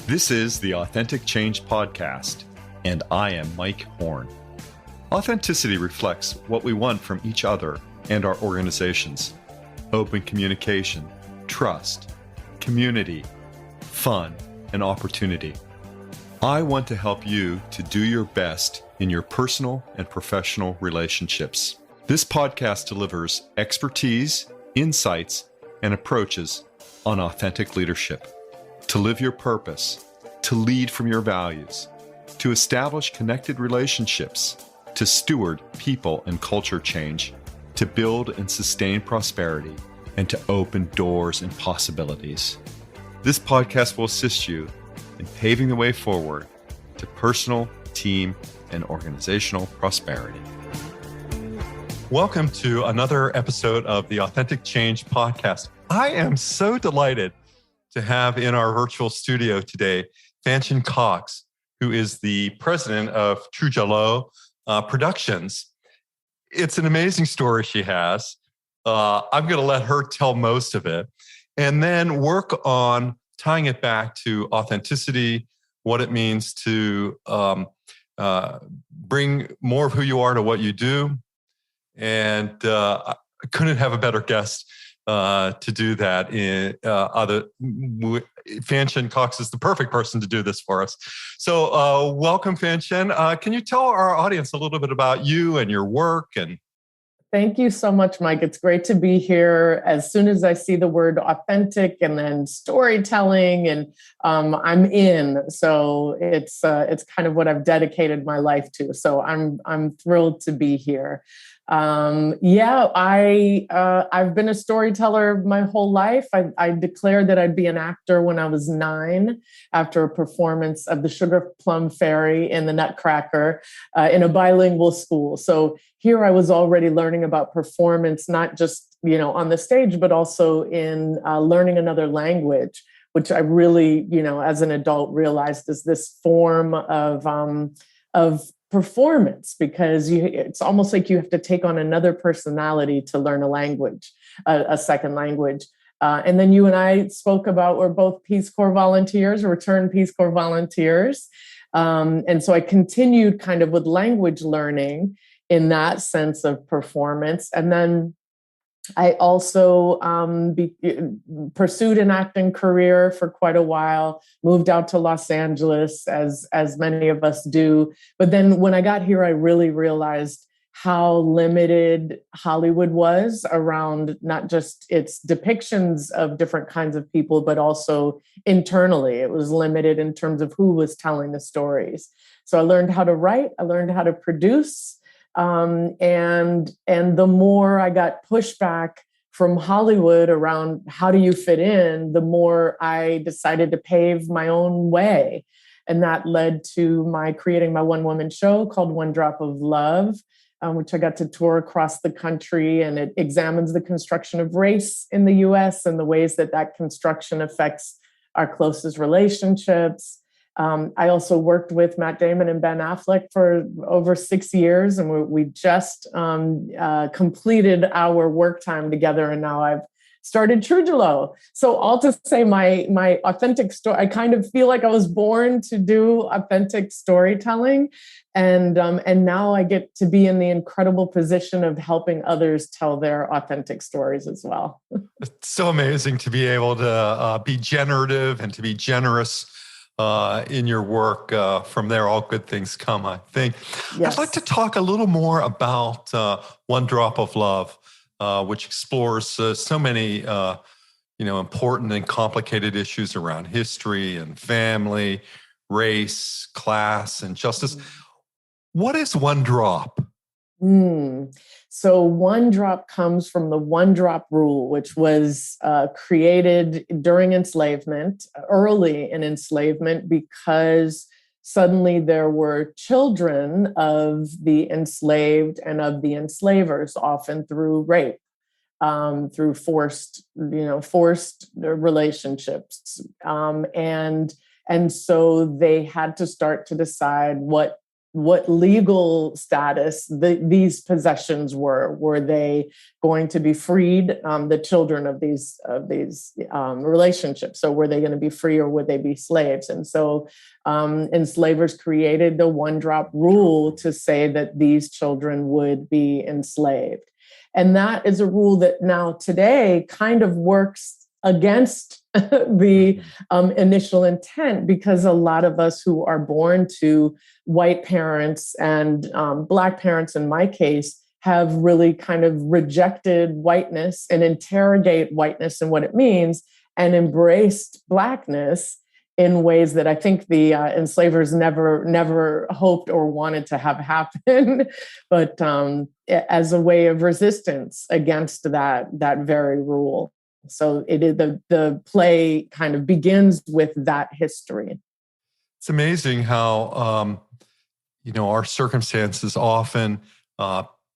This is the Authentic Change Podcast, and I am Mike Horne. Authenticity reflects what we want from each other and our organizations. Open communication, trust, community, fun, and opportunity. I want to help you to do your best in your personal and professional relationships. This podcast delivers expertise, insights, and approaches on authentic leadership. To live your purpose, to lead from your values, to establish connected relationships, to steward people and culture change, to build and sustain prosperity, and to open doors and possibilities. This podcast will assist you in paving the way forward to personal, team, and organizational prosperity. Welcome to another episode of the Authentic Change Podcast. I am so delighted to have in our virtual studio today, Fanshen Cox, who is the president of Trujulo Productions. It's an amazing story she has. I'm going to let her tell most of it and then work on tying it back to authenticity, what it means to bring more of who you are to what you do. And I couldn't have a better guest to do that. Fanshen Cox is the perfect person to do this for us. So welcome, Fanshen. Can you tell our audience a little bit about you and your work? And Thank you so much, Mike. It's great to be here. As soon as I see the word authentic and then storytelling, and I'm in. So it's kind of what I've dedicated my life to. So I'm thrilled to be here. I've been a storyteller my whole life. I declared that I'd be an actor when I was 9 after a performance of the Sugar Plum Fairy in the Nutcracker in a bilingual school. So here I was already learning about performance, not just, on the stage, but also in learning another language, which I really, as an adult realized is this form of performance, because it's almost like you have to take on another personality to learn a language, a second language. And then you and I spoke about, we're both Peace Corps volunteers, returned Peace Corps volunteers. And so I continued kind of with language learning in that sense of performance. And then I also pursued an acting career for quite a while, moved out to Los Angeles, as many of us do. But then when I got here, I really realized how limited Hollywood was around not just its depictions of different kinds of people, but also internally. It was limited in terms of who was telling the stories. So I learned how to write, I learned how to produce. And the more I got pushback from Hollywood around how do you fit in, the more I decided to pave my own way. And that led to my creating my one-woman show called One Drop of Love, which I got to tour across the country. And it examines the construction of race in the US and the ways that construction affects our closest relationships. I also worked with Matt Damon and Ben Affleck for over 6 years, and we just completed our work time together, and now I've started Trujulo. So all to say, my authentic story, I kind of feel like I was born to do authentic storytelling, and now I get to be in the incredible position of helping others tell their authentic stories as well. It's so amazing to be able to be generative and to be generous in your work. From there, all good things come, I think. Yes. I'd like to talk a little more about One Drop of Love, which explores so many important and complicated issues around history and family, race, class, and justice. What is one drop? So one drop comes from the one drop rule, which was created during enslavement, early in enslavement, because suddenly there were children of the enslaved and of the enslavers, often through rape, through forced relationships. And so they had to start to decide what what legal status these possessions were. Were they going to be freed, the children of these relationships? So were they going to be free, or would they be slaves? And so enslavers created the one-drop rule to say that these children would be enslaved. And that is a rule that now today kind of works against the initial intent, because a lot of us who are born to white parents and Black parents, in my case, have really kind of rejected whiteness and interrogate whiteness and what it means, and embraced Blackness in ways that I think the enslavers never hoped or wanted to have happen, but as a way of resistance against that very rule. So it is the play kind of begins with that history. It's amazing how our circumstances often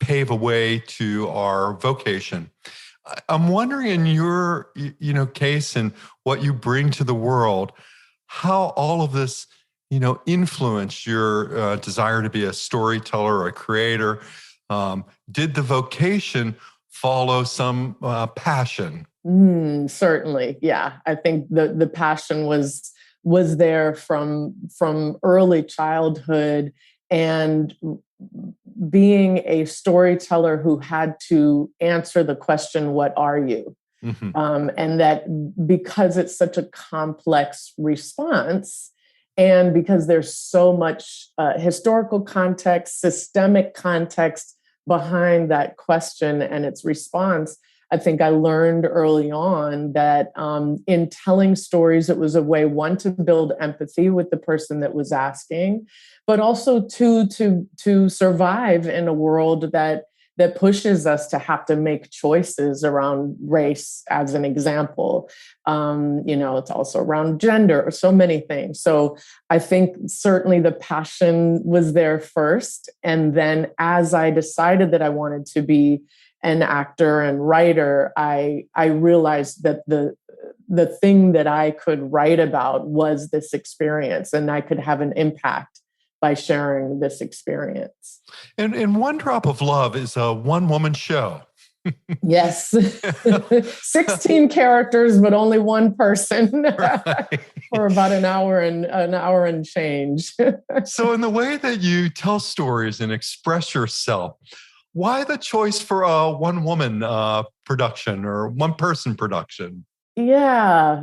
pave a way to our vocation. I'm wondering, in your case and what you bring to the world, how all of this influenced your desire to be a storyteller or a creator. Did the vocation follow some passion? Certainly, yeah. I think the passion was there from early childhood, and being a storyteller who had to answer the question, "What are you?" And that because it's such a complex response, and because there's so much historical context, systemic context behind that question and its response, I think I learned early on that in telling stories, it was a way, one, to build empathy with the person that was asking, but also to survive in a world that pushes us to have to make choices around race, as an example. It's also around gender, or so many things. So I think certainly the passion was there first. And then as I decided that I wanted to be an actor and writer, I realized that the thing that I could write about was this experience, and I could have an impact by sharing this experience. And One Drop of Love is a one-woman show. Yes. 16 characters, but only one person. Right. For about an hour and change. So in the way that you tell stories and express yourself, why the choice for a one-woman production or one-person production? Yeah.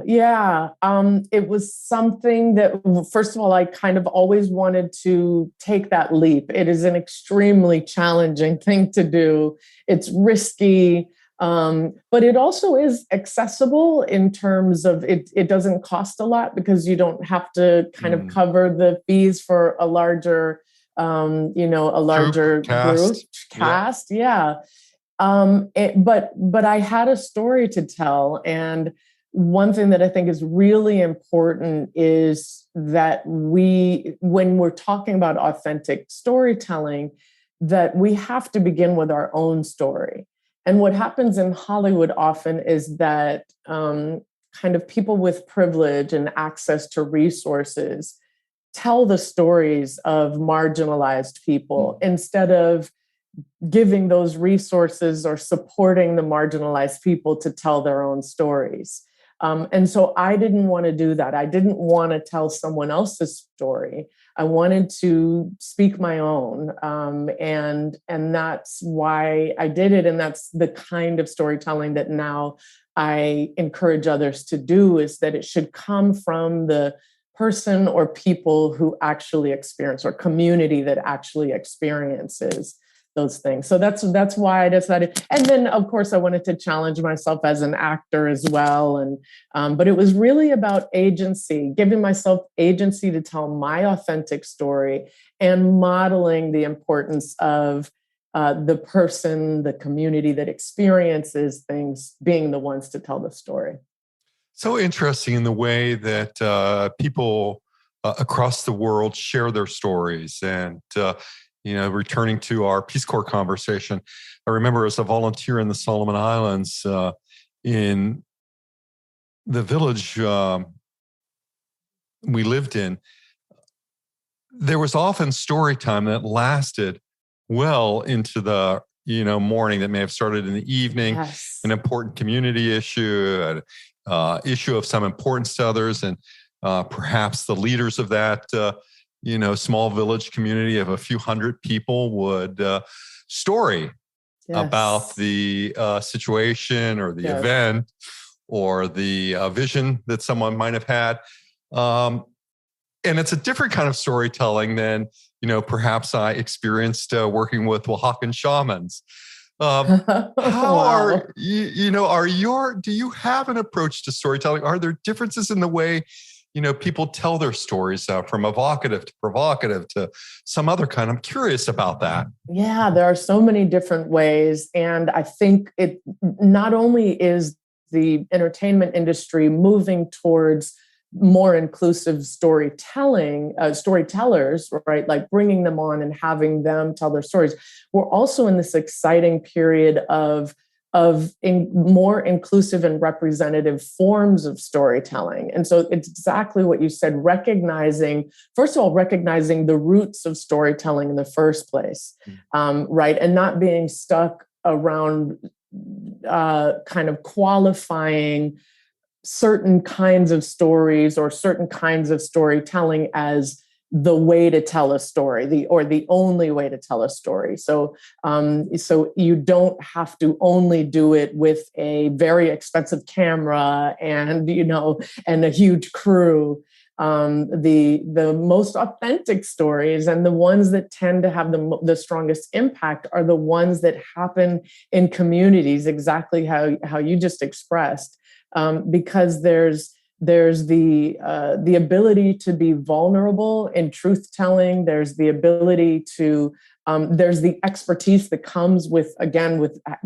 It was something that, first of all, I kind of always wanted to take that leap. It is an extremely challenging thing to do. It's risky, but it also is accessible in terms of it doesn't cost a lot, because you don't have to kind of cover the fees for a larger, group cast. Yeah. But I had a story to tell. And one thing that I think is really important is that when we're talking about authentic storytelling, that we have to begin with our own story. And what happens in Hollywood often is that kind of people with privilege and access to resources tell the stories of marginalized people instead of giving those resources or supporting the marginalized people to tell their own stories. And so I didn't want to do that. I didn't want to tell someone else's story. I wanted to speak my own. And that's why I did it. And that's the kind of storytelling that now I encourage others to do, is that it should come from the person or people who actually experience, or community that actually experiences those things. So that's why I decided. And then, of course, I wanted to challenge myself as an actor as well. And but it was really about agency, giving myself agency to tell my authentic story, and modeling the importance of the person, the community that experiences things, being the ones to tell the story. So interesting in the way that people across the world share their stories. And returning to our Peace Corps conversation, I remember as a volunteer in the Solomon Islands, in the village we lived in, there was often story time that lasted well into the morning, that may have started in the evening. Yes. An important community issue, an issue of some importance to others, and perhaps the leaders of that small village community of a few hundred people would story about the situation or the event or the vision that someone might have had. And it's a different kind of storytelling than, perhaps I experienced working with Oaxacan shamans. How do you have an approach to storytelling? Are there differences in the way, people tell their stories, from evocative to provocative to some other kind? I'm curious about that. Yeah, there are so many different ways. And I think it not only is the entertainment industry moving towards more inclusive storytellers, right? Like bringing them on and having them tell their stories. We're also in this exciting period of more inclusive and representative forms of storytelling. And so it's exactly what you said, first of all, recognizing the roots of storytelling in the first place, right? And not being stuck around kind of qualifying certain kinds of stories or certain kinds of storytelling as the way to tell a story, or the only way to tell a story. So you don't have to only do it with a very expensive camera and a huge crew. The most authentic stories and the ones that tend to have the strongest impact are the ones that happen in communities, exactly how you just expressed. Because there's the ability to be vulnerable in truth telling. There's the ability to there's the expertise that comes with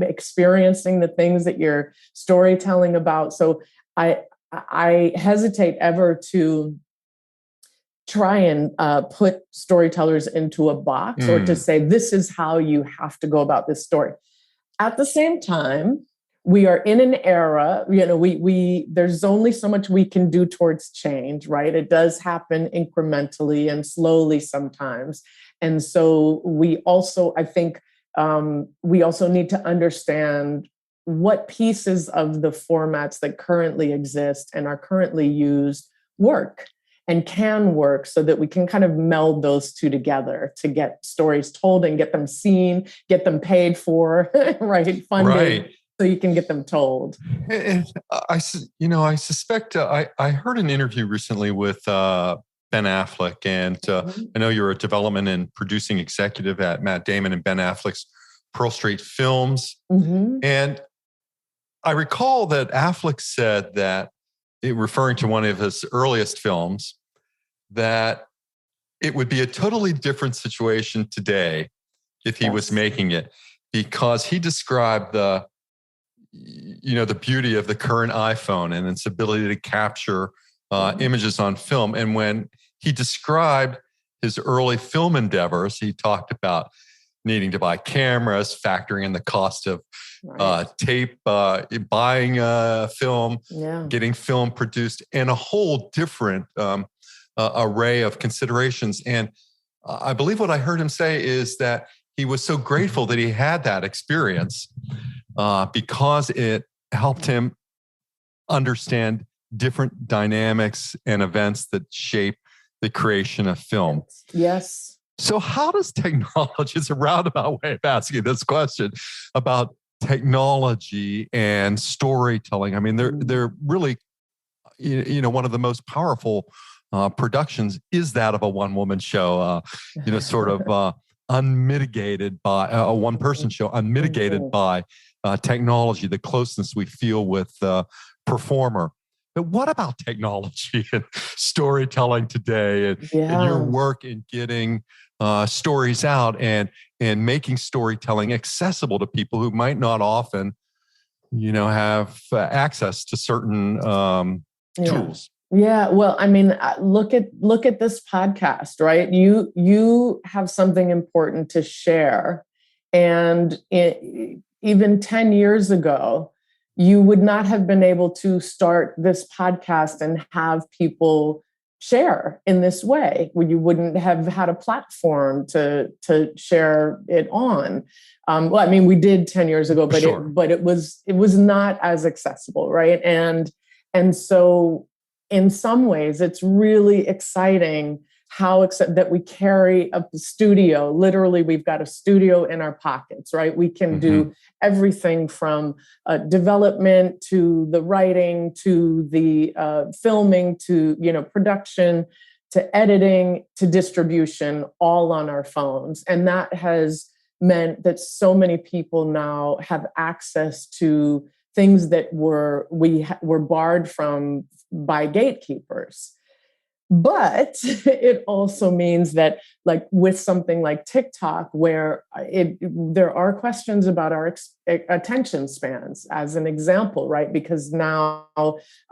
experiencing the things that you're storytelling about. So I hesitate ever to try and put storytellers into a box or to say this is how you have to go about this story. At the same time, we are in an era, there's only so much we can do towards change, right? It does happen incrementally and slowly sometimes. And so I think we also need to understand what pieces of the formats that currently exist and are currently used work and can work, so that we can kind of meld those two together to get stories told and get them seen, get them paid for, right? Funded. Right. So you can get them told. And I suspect I heard an interview recently with Ben Affleck, and I know you're a development and producing executive at Matt Damon and Ben Affleck's Pearl Street Films. And I recall that Affleck said that, referring to one of his earliest films, that it would be a totally different situation today if he was making it, because he described the beauty of the current iPhone and its ability to capture images on film. And when he described his early film endeavors, he talked about needing to buy cameras, factoring in the cost of tape, buying film, getting film produced, and a whole different array of considerations. And I believe what I heard him say is that he was so grateful that he had that experience, because it helped him understand different dynamics and events that shape the creation of film. Yes. So how does technology, it's a roundabout way of asking this question about technology and storytelling. I mean, they're really, one of the most powerful productions is that of a one-woman show, sort of unmitigated by a one-person show, unmitigated by technology, the closeness we feel with performer. But what about technology and storytelling today, and your work in getting stories out and making storytelling accessible to people who might not often, have access to certain tools? Yeah, well, I mean, look at this podcast, right? You have something important to share, and even 10 years ago, you would not have been able to start this podcast and have people share in this way. You wouldn't have had a platform to share it on. Well, I mean, we did 10 years ago, but Sure. it was not as accessible, right? And so in some ways, it's really exciting that we carry a studio. Literally, we've got a studio in our pockets, right? We can do everything from development to the writing to the filming to production to editing to distribution, all on our phones. And that has meant that so many people now have access to things that were barred from by gatekeepers. But it also means that, like with something like TikTok, where there are questions about our attention spans, as an example, right? Because now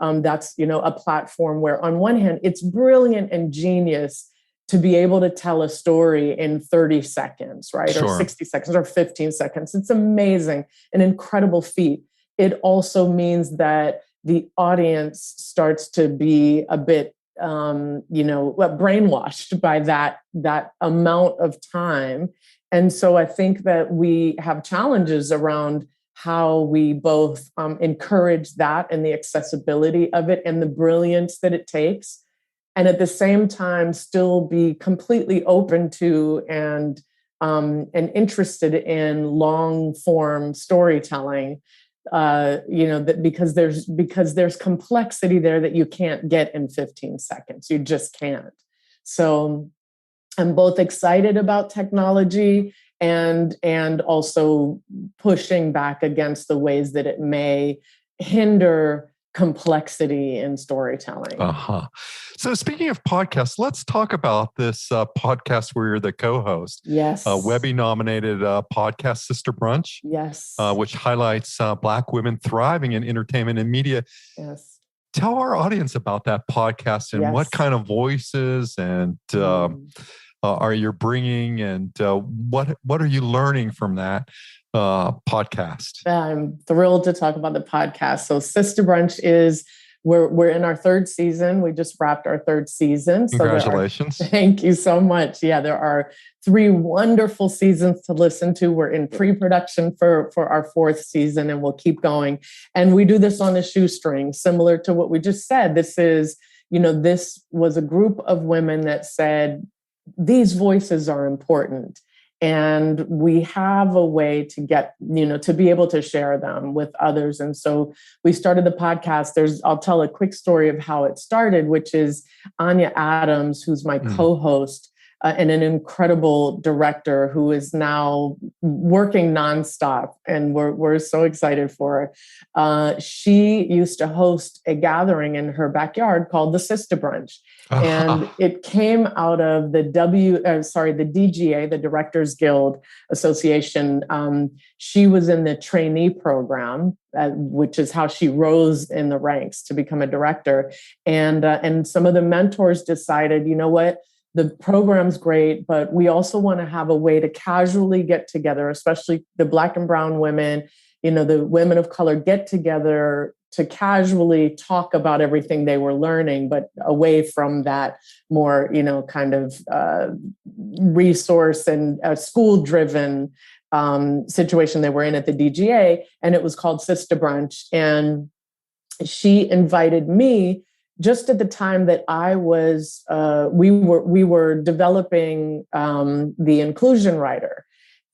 that's a platform where, on one hand, it's brilliant and genius to be able to tell a story in 30 seconds, right? Sure. Or 60 seconds or 15 seconds. It's amazing, an incredible feat. It also means that the audience starts to be a bit brainwashed by that amount of time. And so I think that we have challenges around how we both encourage that and the accessibility of it and the brilliance that it takes, and at the same time still be completely open to and interested in long form storytelling. Because there's complexity there that you can't get in 15 seconds. You just can't. So I'm both excited about technology and also pushing back against the ways that it may hinder complexity in storytelling. So speaking of podcasts, let's talk about this podcast where you're the co-host. Yes. Webby-nominated podcast, Sista Brunch. Yes. Which highlights Black women thriving in entertainment and media. Yes. Tell our audience about that podcast and what kind of voices and are you bringing, and what are you learning from that podcast? I'm thrilled to talk about the podcast. So Sista Brunch we're in our third season. We just wrapped our third season. Congratulations. Thank you so much. Yeah, there are 3 wonderful seasons to listen to. We're in pre-production for our 4th season, and we'll keep going. And we do this on a shoestring, similar to what we just said. This was a group of women that said, these voices are important. And we have a way to get, to be able to share them with others. And so we started the podcast. I'll tell a quick story of how it started, which is Anya Adams, who's my co-host and an incredible director who is now working nonstop. And we're so excited for her. She used to host a gathering in her backyard called the Sista Brunch. And it came out of the DGA, the Directors Guild Association. She was in the trainee program, which is how she rose in the ranks to become a director. And some of the mentors decided, you know what, the program's great, but we also want to have a way to casually get together, especially the Black and brown women, the women of color get together to casually talk about everything they were learning, but away from that more, kind of resource and school-driven situation they were in at the DGA. And it was called Sista Brunch. And she invited me just at the time that I was, we were developing the inclusion writer.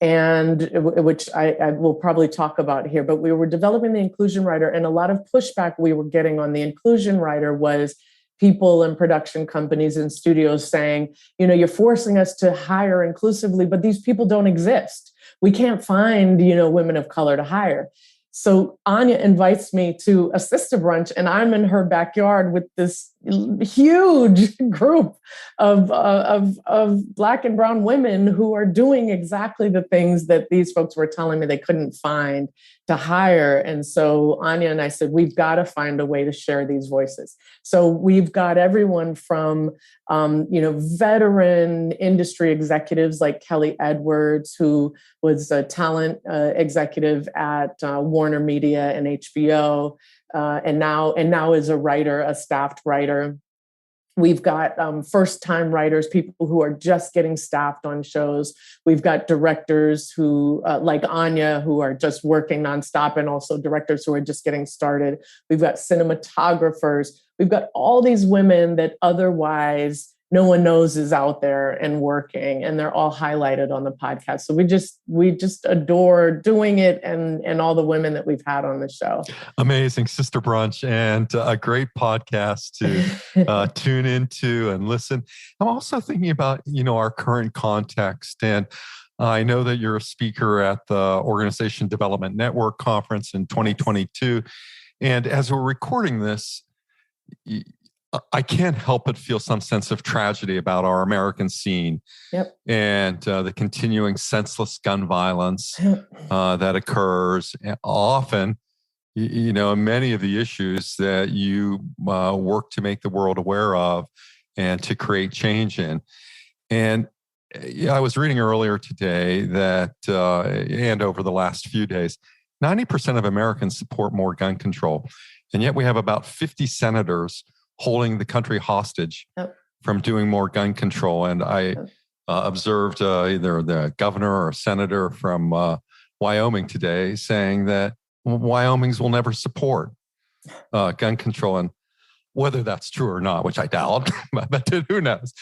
And which I will probably talk about here, but we were developing the inclusion writer, and a lot of pushback we were getting on the inclusion writer was people in production companies and studios saying, you're forcing us to hire inclusively, but these people don't exist. We can't find, women of color to hire. So Anya invites me to a Sista Brunch, and I'm in her backyard with this huge group of Black and brown women who are doing exactly the things that these folks were telling me they couldn't find to hire. And so Anya and I said, we've got to find a way to share these voices. So we've got everyone from, veteran industry executives like Kelly Edwards, who was a talent executive at Warner Media and HBO, and now is a writer, a staffed writer. We've got first-time writers, people who are just getting staffed on shows. We've got directors who, like Anya, who are just working nonstop, and also directors who are just getting started. We've got cinematographers. We've got all these women that otherwise no one knows is out there and working, and they're all highlighted on the podcast. So we just adore doing it, and all the women that we've had on the show. Amazing, Sista Brunch, and a great podcast to tune into and listen. I'm also thinking about our current context, and I know that you're a speaker at the Organization Development Network Conference in 2022, and as we're recording this, I can't help but feel some sense of tragedy about our American scene. Yep. And the continuing senseless gun violence that occurs often, many of the issues that you work to make the world aware of and to create change in. And I was reading earlier today that, and over the last few days, 90% of Americans support more gun control. And yet we have about 50 senators holding the country hostage from doing more gun control. And I observed either the governor or senator from Wyoming today saying that Wyomings will never support gun control. And whether that's true or not, which I doubt, but who knows?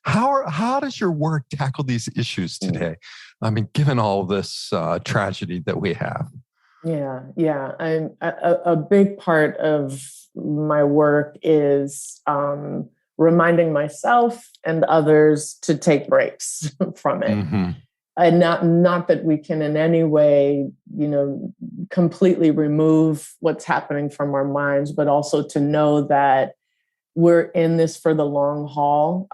How does your work tackle these issues today? I mean, given all this tragedy that we have. Yeah. I'm a big part of my work is reminding myself and others to take breaks from it. Mm-hmm. And not that we can in any way, completely remove what's happening from our minds, but also to know that we're in this for the long haul.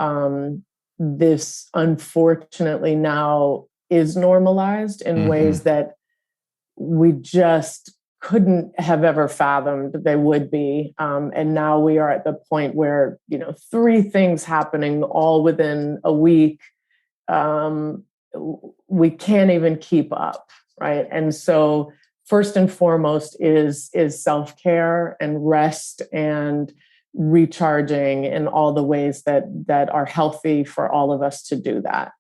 This unfortunately now is normalized in ways that we just couldn't have ever fathomed they would be. And now we are at the point where, 3 things happening all within a week. We can't even keep up, right? And so first and foremost is self-care and rest and recharging in all the ways that are healthy for all of us to do that.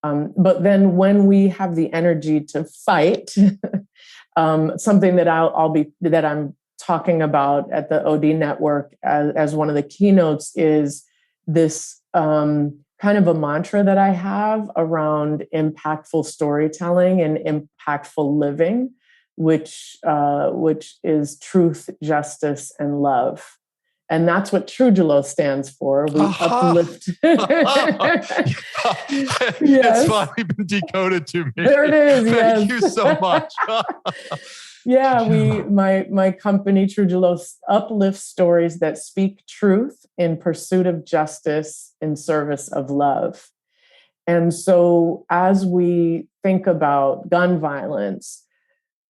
But then when we have the energy to fight, something that I'm talking about at the OD Network as one of the keynotes is this kind of a mantra that I have around impactful storytelling and impactful living, which is truth, justice, and love. And that's what Trujulo stands for. We uplift. It's finally been decoded to me. There it is. Thank you so much. Yeah, my company Trujulo uplifts stories that speak truth in pursuit of justice in service of love. And so as we think about gun violence,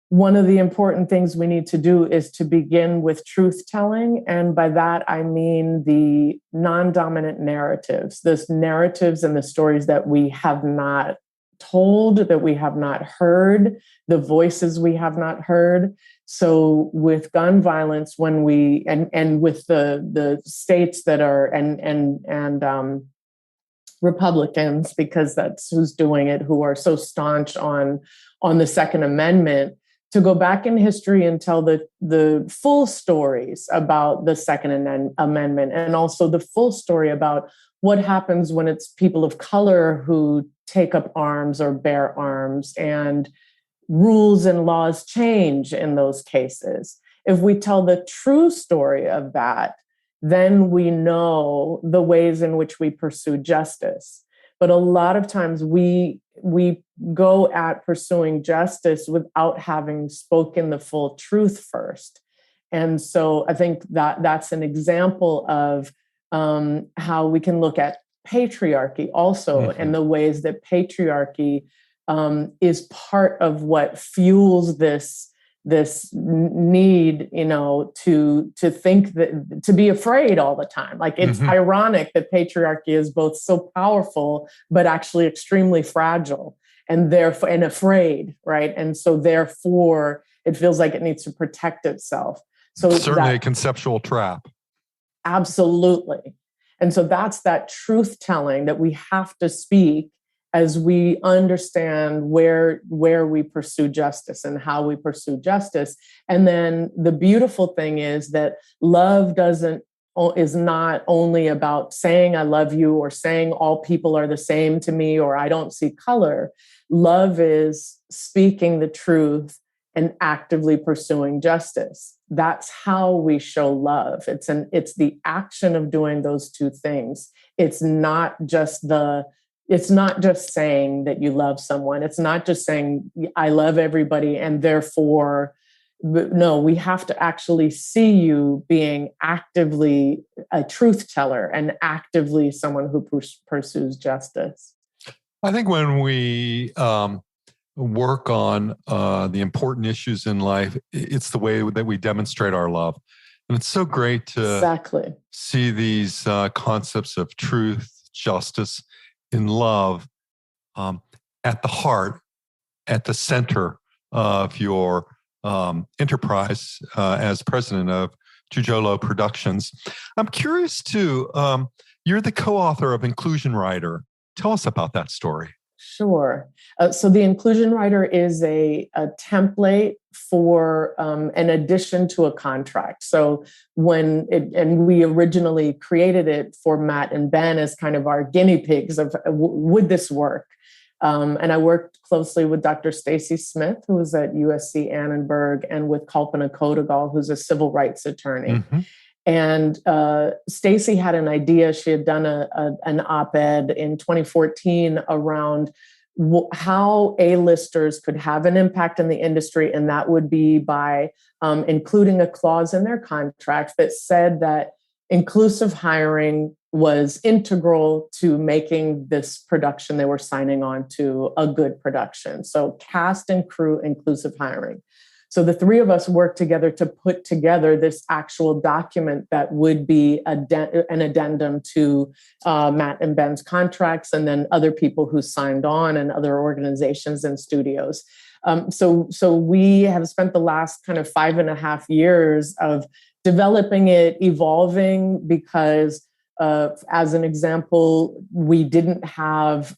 one of the important things we need to do is to begin with truth telling. And by that, I mean the non-dominant narratives, those narratives and the stories that we have not told, that we have not heard, the voices we have not heard. So with gun violence, when we, and with the states that are, and Republicans, because that's who's doing it, who are so staunch on the Second Amendment, to go back in history and tell the full stories about the Second Amendment, and also the full story about what happens when it's people of color who take up arms or bear arms, and rules and laws change in those cases. If we tell the true story of that, then we know the ways in which we pursue justice. But a lot of times we go at pursuing justice without having spoken the full truth first. And so I think that's an example of how we can look at patriarchy also, and the ways that patriarchy is part of what fuels this need, to think that, to be afraid all the time. Like, it's ironic that patriarchy is both so powerful, but actually extremely fragile and therefore, and afraid, right? And so therefore it feels like it needs to protect itself. So certainly a conceptual trap. Absolutely. And so that's that truth telling that we have to speak as we understand where we pursue justice and how we pursue justice. And then the beautiful thing is that love is not only about saying I love you or saying all people are the same to me or I don't see color. Love is speaking the truth and actively pursuing justice. That's how we show love. It's the action of doing those two things. It's not just saying that you love someone. It's not just saying I love everybody and therefore, no, we have to actually see you being actively a truth teller and actively someone who pursues justice. I think when we work on the important issues in life, it's the way that we demonstrate our love. And it's so great to see these concepts of truth, justice, and love at the heart, at the center of your enterprise as president of Trujulo Productions. I'm curious too, you're the co-author of Inclusion Writer. Tell us about that story. Sure. So the Inclusion Writer is a template for an addition to a contract. So and we originally created it for Matt and Ben as kind of our guinea pigs of would this work? And I worked closely with Dr. Stacy Smith, who was at USC Annenberg, and with Kalpana Kodagal, who's a civil rights attorney. Mm-hmm. And Stacy had an idea. She had done an op-ed in 2014 around how A-listers could have an impact in the industry, and that would be by including a clause in their contract that said that inclusive hiring was integral to making this production they were signing on to a good production. So cast and crew inclusive hiring. So the three of us worked together to put together this actual document that would be an addendum to Matt and Ben's contracts, and then other people who signed on and other organizations and studios. So we have spent the last kind of 5.5 years of developing it, evolving, because as an example, we didn't have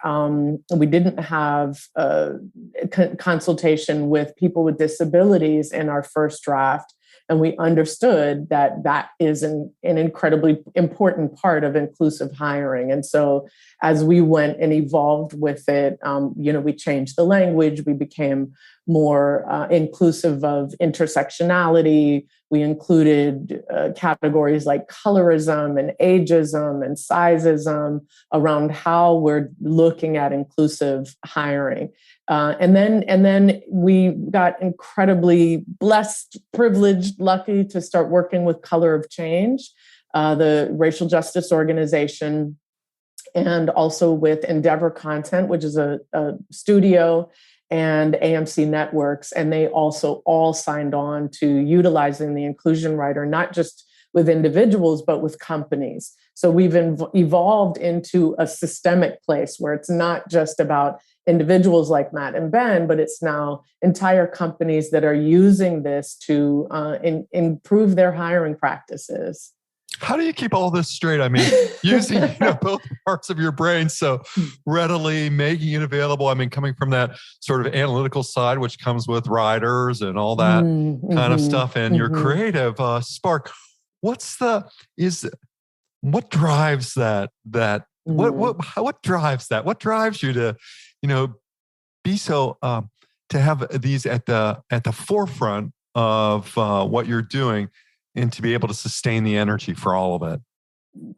consultation with people with disabilities in our first draft, and we understood that is an incredibly important part of inclusive hiring. And so, as we went and evolved with it, we changed the language. We became more inclusive of intersectionality. We included categories like colorism and ageism and sizeism around how we're looking at inclusive hiring. And then we got incredibly blessed, privileged, lucky to start working with Color of Change, the racial justice organization, and also with Endeavor Content, which is a studio, and AMC Networks, and they also all signed on to utilizing the Inclusion Writer, not just with individuals, but with companies. So we've evolved into a systemic place where it's not just about individuals like Matt and Ben, but it's now entire companies that are using this to improve their hiring practices. How do you keep all this straight? I mean, using both parts of your brain so readily, making it available. I mean, coming from that sort of analytical side, which comes with writers and all that kind of stuff, and your creative spark. What drives that? What drives that? What drives you to, be so to have these at the forefront of what you're doing, and to be able to sustain the energy for all of it?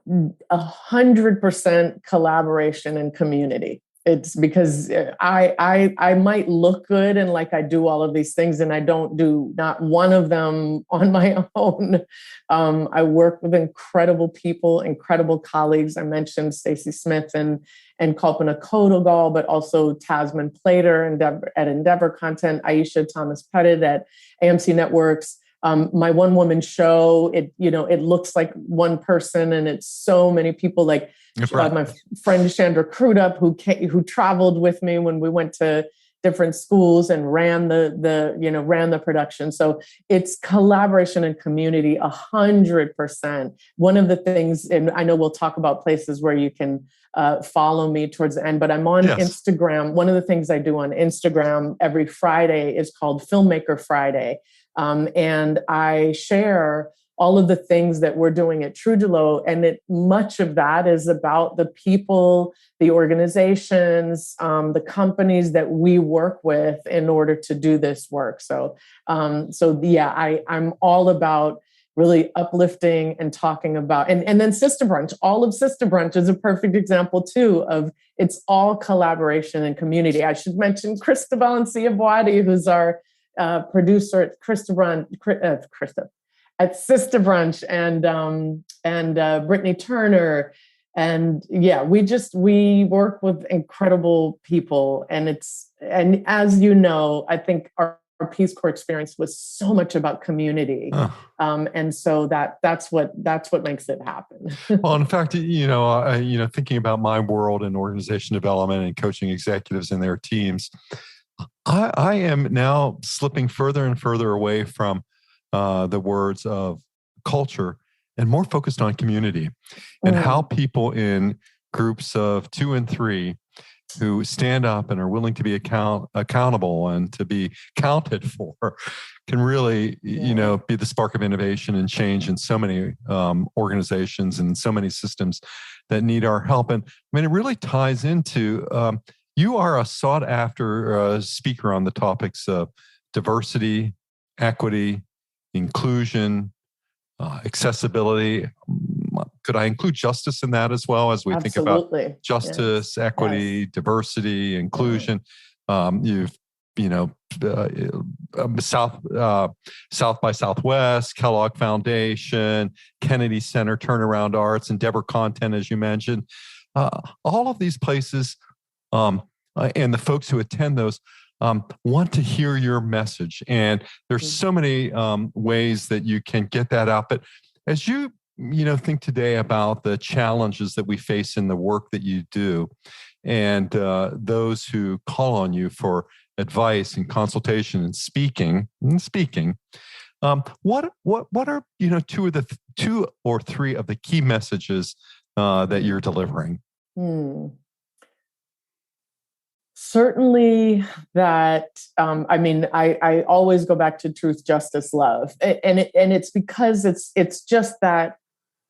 100% collaboration and community. It's because I might look good and like I do all of these things, and I don't do not one of them on my own. I work with incredible people, incredible colleagues. I mentioned Stacy Smith and Kalpana Kodagal, but also Tasman Plater at Endeavor Content, Aisha Thomas Pettit at AMC Networks. My one-woman show, it looks like one person, and it's so many people. Like my friend Chandra Crudup, who traveled with me when we went to different schools and ran the production. So it's collaboration and community 100%. One of the things, and I know we'll talk about places where you can follow me towards the end, but I'm on Instagram. One of the things I do on Instagram every Friday is called Filmmaker Friday. And I share all of the things that we're doing at Trujulo. And much of that is about the people, the organizations, the companies that we work with in order to do this work. So I'm all about really uplifting and talking about, and then Sista Brunch. All of Sista Brunch is a perfect example too of it's all collaboration and community. I should mention Christabel and Sia Boadi, who's our producer at at Sista Brunch, and Brittany Turner. And we work with incredible people. And as you know, I think our Peace Corps experience was so much about community. And so that's what makes it happen. Well, in fact, thinking about my world in organization development and coaching executives and their teams, I am now slipping further and further away from the words of culture and more focused on community and how people in groups of 2 and 3 who stand up and are willing to be accountable and to be counted for can really, be the spark of innovation and change in so many organizations and so many systems that need our help. And I mean, it really ties into, you are a sought after speaker on the topics of diversity, equity, inclusion, accessibility. Could I include justice in that as well as we think about justice, equity, diversity, inclusion? You've, South by Southwest, Kellogg Foundation, Kennedy Center, Turnaround Arts, Endeavor Content, as you mentioned. All of these places and the folks who attend those want to hear your message. And there's so many ways that you can get that out. But as you think today about the challenges that we face in the work that you do and those who call on you for advice and consultation and speaking, what are, two or three of the key messages that you're delivering? Certainly that, I always go back to truth, justice, love. And it's because it's just that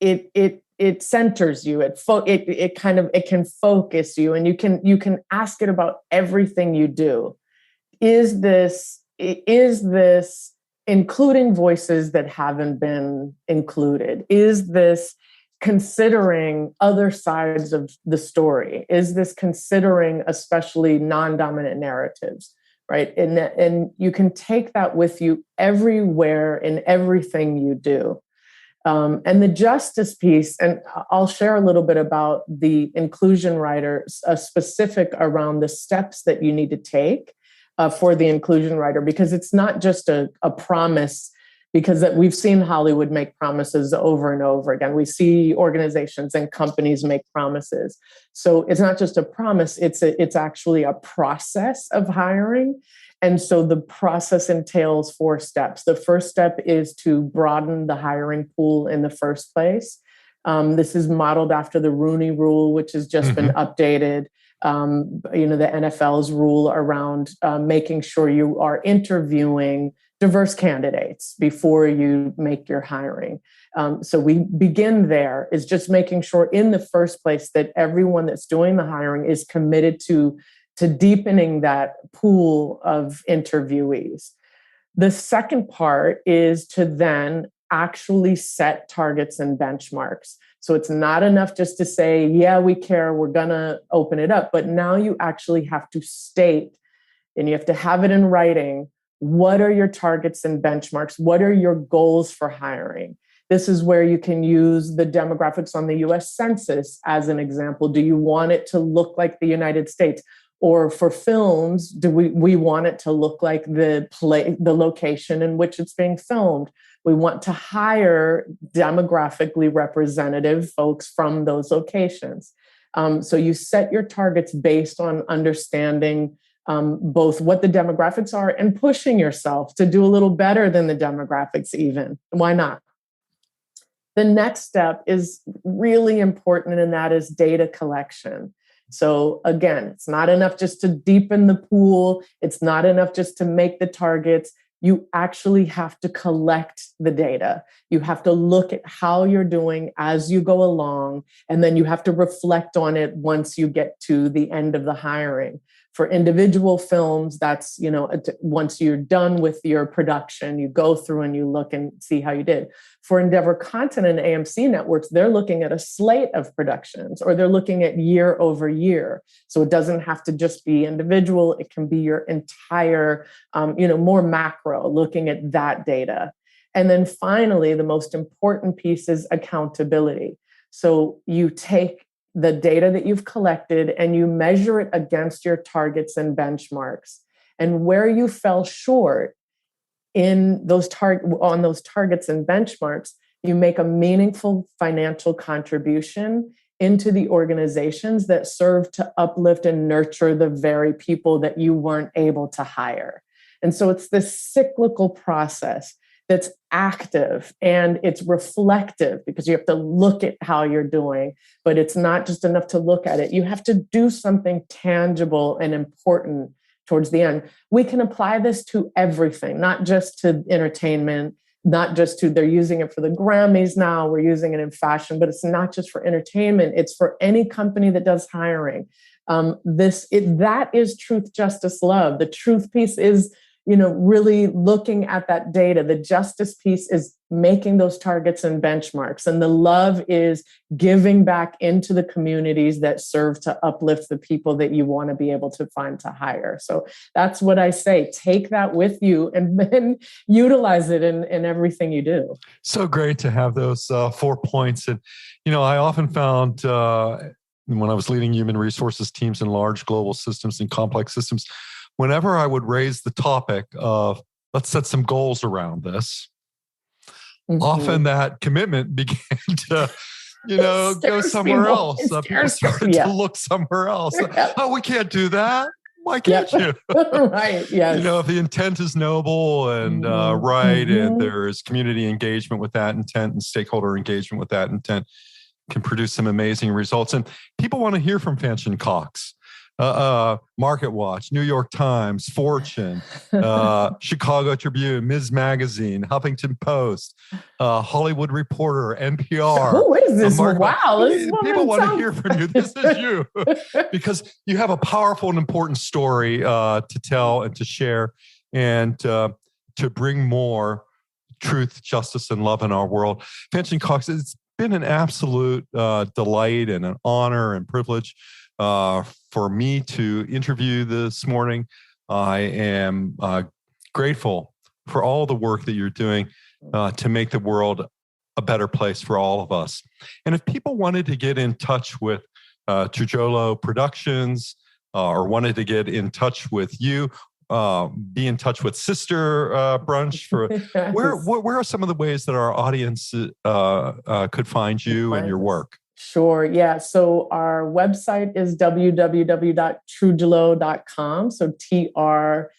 it centers you. It can focus you, and you can ask it about everything you do. Is this including voices that haven't been included? Is this considering other sides of the story? Is this considering especially non-dominant narratives, right? And you can take that with you everywhere in everything you do. And the justice piece, and I'll share a little bit about the inclusion writer, specific around the steps that you need to take for the inclusion writer, because it's not just a promise, because we've seen Hollywood make promises over and over again. We see organizations and companies make promises. So it's not just a promise, it's actually a process of hiring. And so the process entails 4 steps. The first step is to broaden the hiring pool in the first place. This is modeled after the Rooney Rule, which has just been updated. The NFL's rule around making sure you are interviewing diverse candidates before you make your hiring. So we begin there, is just making sure in the first place that everyone that's doing the hiring is committed to deepening that pool of interviewees. The second part is to then actually set targets and benchmarks. So it's not enough just to say, yeah, we care, we're gonna open it up, but now you actually have to state, and you have to have it in writing, what are your targets and benchmarks? What are your goals for hiring? This is where you can use the demographics on the US Census as an example. Do you want it to look like the United States? Or for films, do we want it to look like the location in which it's being filmed? We want to hire demographically representative folks from those locations. So you set your targets based on understanding both what the demographics are and pushing yourself to do a little better than the demographics even. Why not? The next step is really important, and that is data collection. So again, it's not enough just to deepen the pool. It's not enough just to make the targets. You actually have to collect the data. You have to look at how you're doing as you go along, and then you have to reflect on it once you get to the end of the hiring. For individual films, that's, once you're done with your production, you go through and you look and see how you did. For Endeavor Content and AMC networks, they're looking at a slate of productions, or they're looking at year over year. So it doesn't have to just be individual. It can be your entire, more macro, looking at that data. And then finally, the most important piece is accountability. So you take the data that you've collected and you measure it against your targets and benchmarks. And where you fell short in those on those targets and benchmarks, you make a meaningful financial contribution into the organizations that serve to uplift and nurture the very people that you weren't able to hire. And so it's this cyclical process that's active and it's reflective, because you have to look at how you're doing, but it's not just enough to look at it. You have to do something tangible and important towards the end. We can apply this to everything, not just to entertainment, not just to, they're using it for the Grammys now, we're using it in fashion, but it's not just for entertainment. It's for any company that does hiring. That is truth, justice, love. The truth piece is, really looking at that data. The justice piece is making those targets and benchmarks. And the love is giving back into the communities that serve to uplift the people that you want to be able to find to hire. So that's what I say. Take that with you and then utilize it in everything you do. So great to have those 4 points. And, I often found when I was leading human resources teams in large global systems and complex systems, whenever I would raise the topic of, let's set some goals around this, often that commitment began to, go somewhere else. People started to look somewhere else. Oh, we can't do that. Why can't you? Right. Yes. If the intent is noble and right, and there is community engagement with that intent and stakeholder engagement with that intent, can produce some amazing results. And people want to hear from Fanshen Cox. Market Watch, New York Times, Fortune, Chicago Tribune, Ms. Magazine, Huffington Post, Hollywood Reporter, NPR. Who is this? Wow. People want to hear from you. This is you. Because you have a powerful and important story to tell and to share, and to bring more truth, justice, and love in our world. Fanshen Cox, it's been an absolute delight and an honor and privilege for me to interview this morning. I am grateful for all the work that you're doing to make the world a better place for all of us. And if people wanted to get in touch with Trujulo Productions or wanted to get in touch with you, be in touch with Sista Brunch, for where are some of the ways that our audience could find you and your work? Sure. Yeah. So our website is www.trujulo.com. So TRUJULO.com,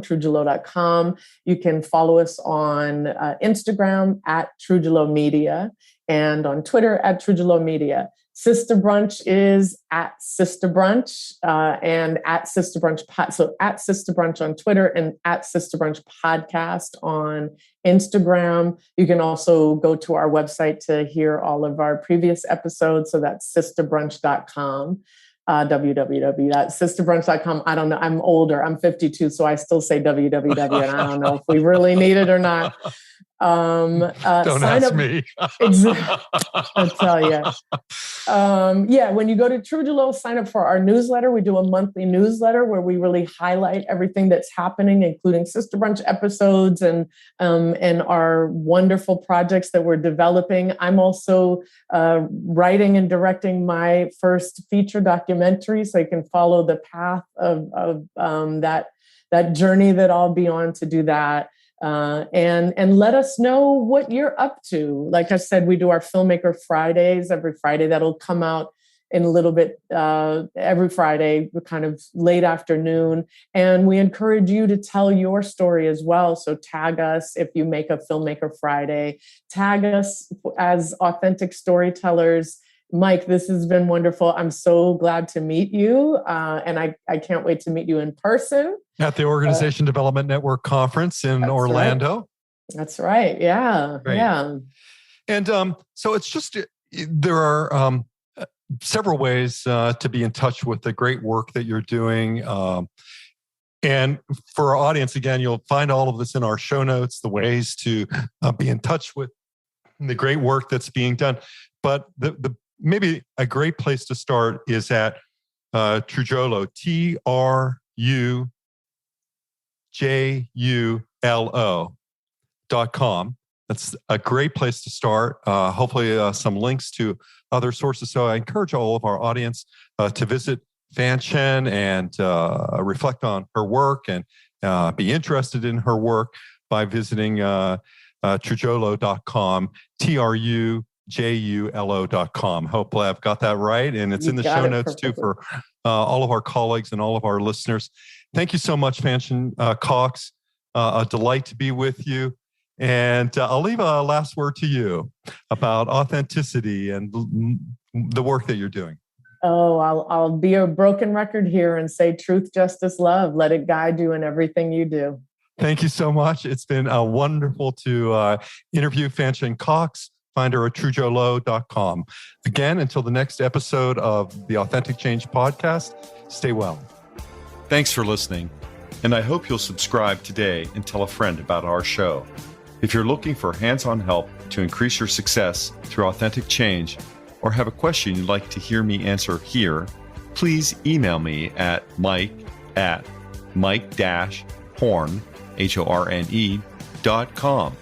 Trujulo.com. You can follow us on Instagram at Trujulo Media and on Twitter at Trujulo Media. Sista Brunch is at Sista Brunch and at Sista Brunch. So at Sista Brunch on Twitter and at Sista Brunch Podcast on Instagram. You can also go to our website to hear all of our previous episodes. So that's sistabrunch.com. www.sistabrunch.com. I don't know. I'm older. I'm 52, so I still say www, and I don't know if we really need it or not. Don't ask me. I'll tell you. When you go to Trujulo, sign up for our newsletter. We do a monthly newsletter where we really highlight everything that's happening, including Sista Brunch episodes and our wonderful projects that we're developing. I'm also writing and directing my first feature documentary, so you can follow the path of that journey that I'll be on to do that. And let us know what you're up to. Like I said, we do our Filmmaker Fridays every Friday. That'll come out in a little bit every Friday, kind of late afternoon. And we encourage you to tell your story as well. So tag us if you make a Filmmaker Friday. Tag us as authentic storytellers. Mike, this has been wonderful. I'm so glad to meet you. And I can't wait to meet you in person. At the Organization Development Network Conference in Orlando. Right. That's right. Yeah. Great. Yeah. And so it's just, there are several ways to be in touch with the great work that you're doing. And for our audience, again, you'll find all of this in our show notes, the ways to be in touch with the great work that's being done. But the maybe a great place to start is at Trujulo, TRUJULO.com. That's a great place to start. Hopefully some links to other sources. So I encourage all of our audience to visit Fanshen and reflect on her work and be interested in her work by visiting Trujulo.com, TRUJULO.com. Hopefully I've got that right. And it's in the show notes too for all of our colleagues and all of our listeners. Thank you so much, Fanshen Cox. A delight to be with you. And I'll leave a last word to you about authenticity and the work that you're doing. Oh, I'll be a broken record here and say truth, justice, love. Let it guide you in everything you do. Thank you so much. It's been wonderful to interview Fanshen Cox. Find her at Trujulo.com. Again, until the next episode of the Authentic Change podcast, stay well. Thanks for listening, and I hope you'll subscribe today and tell a friend about our show. If you're looking for hands-on help to increase your success through authentic change, or have a question you'd like to hear me answer here, please email me at mike@mike-horne.com.